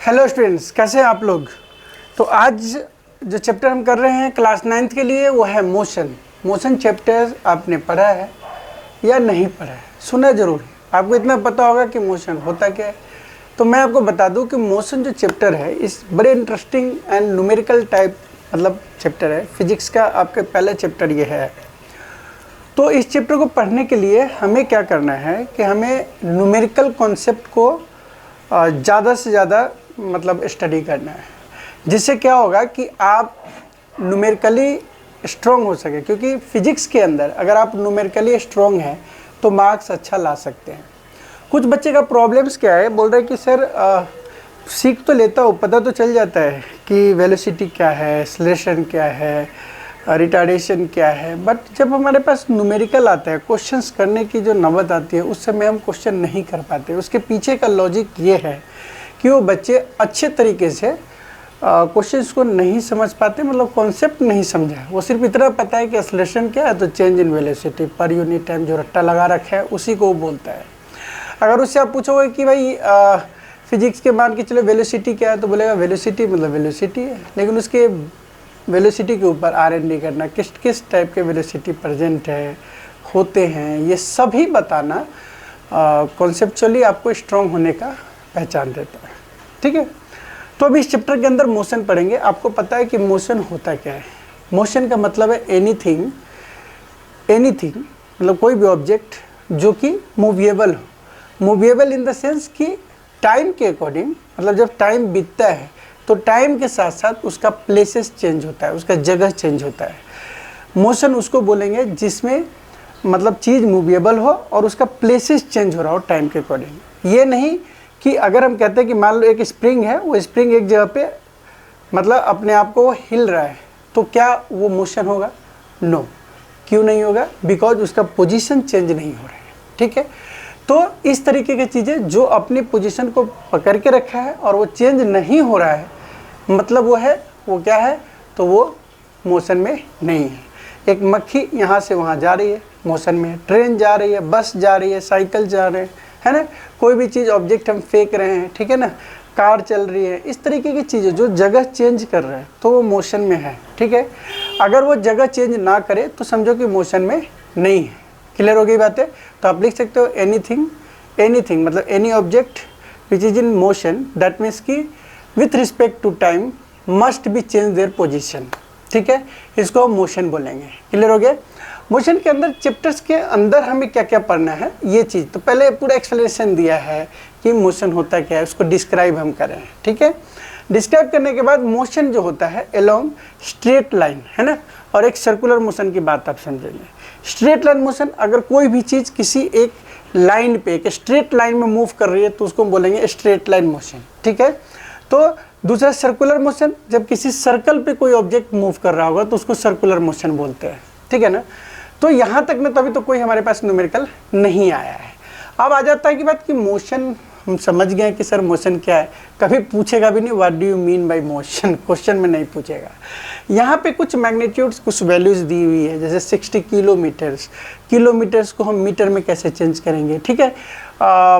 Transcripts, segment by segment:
Hello students, कैसे हैं आप लोग। तो आज जो चैप्टर हम कर रहे हैं क्लास 9th के लिए वो है मोशन। मोशन चैप्टर आपने पढ़ा है या नहीं पढ़ा है, सुना जरूर है। आपको इतना पता होगा कि मोशन होता क्या है। तो मैं आपको बता दूं कि मोशन जो चैप्टर है इस बड़े इंटरेस्टिंग एंड न्यूमेरिकल टाइप मतलब चैप्टर है। फिजिक्स का आपका पहला चैप्टर ये है। तो इस चैप्टर को पढ़ने के लिए हमें क्या करना है कि हमें न्यूमेरिकल कॉन्सेप्ट को ज़्यादा से ज़्यादा मतलब स्टडी करना है, जिससे क्या होगा कि आप न्यूमेरिकली स्ट्रॉन्ग हो सके। क्योंकि फिजिक्स के अंदर अगर आप न्यूमेरिकली स्ट्रॉन्ग हैं तो मार्क्स अच्छा ला सकते हैं। कुछ बच्चे का प्रॉब्लम्स क्या है, बोल रहे हैं कि सर सीख तो लेता हूँ, पता तो चल जाता है कि वेलोसिटी क्या है, एक्सेलरेशन क्या है, रिटार्डेशन क्या है, बट जब हमारे पास न्यूमेरिकल आता है, क्वेश्चंस करने की जो नौबत आती है उस समय हम क्वेश्चन नहीं कर पाते। उसके पीछे का लॉजिक ये है कि वो बच्चे अच्छे तरीके से क्वेश्चंस को नहीं समझ पाते, मतलब कॉन्सेप्ट नहीं समझा। वो सिर्फ इतना पता है कि एक्सेलरेशन क्या है तो change in velocity per unit time, जो रट्टा लगा रखा है उसी को वो बोलता है। अगर उससे आप पूछोगे कि भाई फिजिक्स के मान के चलो वेलोसिटी क्या है, तो बोलेगा वेलोसिटी मतलब वेलोसिटी है, लेकिन उसके वेलोसिटी के ऊपर R&D करना, किस किस टाइप के वेलोसिटी प्रेजेंट है होते हैं, ये सभी बताना कॉन्सेप्चुअली आपको स्ट्रॉन्ग होने का पहचान देता है। ठीक है, तो अभी इस चैप्टर के अंदर मोशन पढ़ेंगे। आपको पता है कि मोशन होता क्या है। मोशन का मतलब है एनीथिंग मतलब कोई भी ऑब्जेक्ट जो कि मूवेबल हो। मूवेबल इन द सेंस कि टाइम के अकॉर्डिंग, मतलब जब टाइम बीतता है तो टाइम के साथ साथ उसका प्लेसेस चेंज होता है, उसका जगह चेंज होता है। मोशन उसको बोलेंगे जिसमें मतलब चीज़ मूवेबल हो और उसका प्लेसेस चेंज हो रहा हो टाइम के अकॉर्डिंग। ये नहीं कि अगर हम कहते हैं कि मान लो एक स्प्रिंग है, वो स्प्रिंग एक जगह पे मतलब अपने आप को वो हिल रहा है, तो क्या वो मोशन होगा? नो। क्यों नहीं होगा? बिकॉज उसका पोजीशन चेंज नहीं हो रहा है। ठीक है, तो इस तरीके की चीज़ें जो अपनी पोजीशन को पकड़ के रखा है और वो चेंज नहीं हो रहा है, मतलब वो क्या है, तो वो मोशन में नहीं है। एक मक्खी यहाँ से वहाँ जा रही है, मोशन में है। ट्रेन जा रही है, बस जा रही है, साइकिल जा रहे हैं, है ना। कोई भी चीज़ ऑब्जेक्ट हम फेंक रहे हैं, ठीक है ना, कार चल रही है, इस तरीके की चीज़ें जो जगह चेंज कर रहे हैं तो वो मोशन में है। ठीक है, अगर वो जगह चेंज ना करे तो समझो कि मोशन में नहीं है। क्लियर हो गई बातें। तो आप लिख सकते हो एनीथिंग मतलब any object which is in motion, that means कि with respect to time must be change their position. ठीक है, इसको हम मोशन बोलेंगे। क्लियर हो गया। मोशन के अंदर चैप्टर्स के अंदर हमें क्या क्या पढ़ना है, ये चीज़ तो पहले पूरा एक्सप्लेनेशन दिया है कि मोशन होता क्या है, उसको डिस्क्राइब हम करें। ठीक है, डिस्क्राइब करने के बाद मोशन जो होता है अलोंग स्ट्रेट लाइन, है ना, और एक सर्कुलर मोशन की बात आप समझेंगे। स्ट्रेट लाइन मोशन, अगर कोई भी चीज़ किसी एक लाइन पे, एक स्ट्रेट लाइन में मूव कर रही है तो उसको हम बोलेंगे स्ट्रेट लाइन मोशन। ठीक है, तो दूसरा सर्कुलर मोशन, जब किसी सर्कल पे कोई ऑब्जेक्ट मूव कर रहा होगा तो उसको सर्कुलर मोशन बोलते हैं। ठीक है ना। तो यहाँ तक में तभी तो कोई हमारे पास न्यूमेरिकल नहीं आया है। अब आ जाता है कि बात कि मोशन हम समझ गए कि सर मोशन क्या है, कभी पूछेगा भी नहीं what do you mean by motion, question में नहीं पूछेगा। यहाँ पे कुछ मैग्नीट्यूड्स, कुछ वैल्यूज़ दी हुई है, जैसे 60 किलोमीटर्स को हम मीटर में कैसे चेंज करेंगे। ठीक है,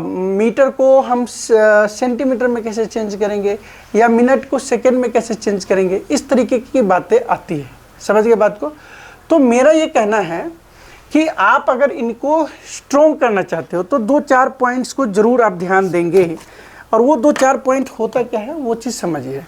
मीटर को हम सेंटीमीटर में कैसे चेंज करेंगे, या मिनट को सेकेंड में कैसे चेंज करेंगे, इस तरीके की बातें आती है। समझ गए बात को। तो मेरा ये कहना है कि आप अगर इनको स्ट्रॉन्ग करना चाहते हो तो 2-4 पॉइंट्स को ज़रूर आप ध्यान देंगे, और वो 2-4 पॉइंट होता क्या है वो चीज़ समझिए।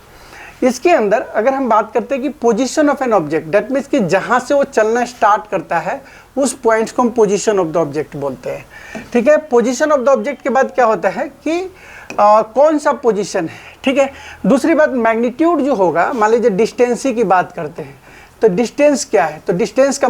इसके अंदर अगर हम बात करते हैं कि position of an object, that means कि जहाँ से वो चलना स्टार्ट करता है उस पॉइंट्स को हम पोजीशन ऑफ द ऑब्जेक्ट बोलते हैं। ठीक है, पोजीशन ऑफ द ऑब्जेक्ट के बाद क्या होता है कि कौन सा पोजीशन है। ठीक है, दूसरी बात मैग्नीट्यूड जो होगा, मान लीजिए डिस्टेंस की बात करते हैं तो डिस्टेंस क्या है, तो डिस्टेंस का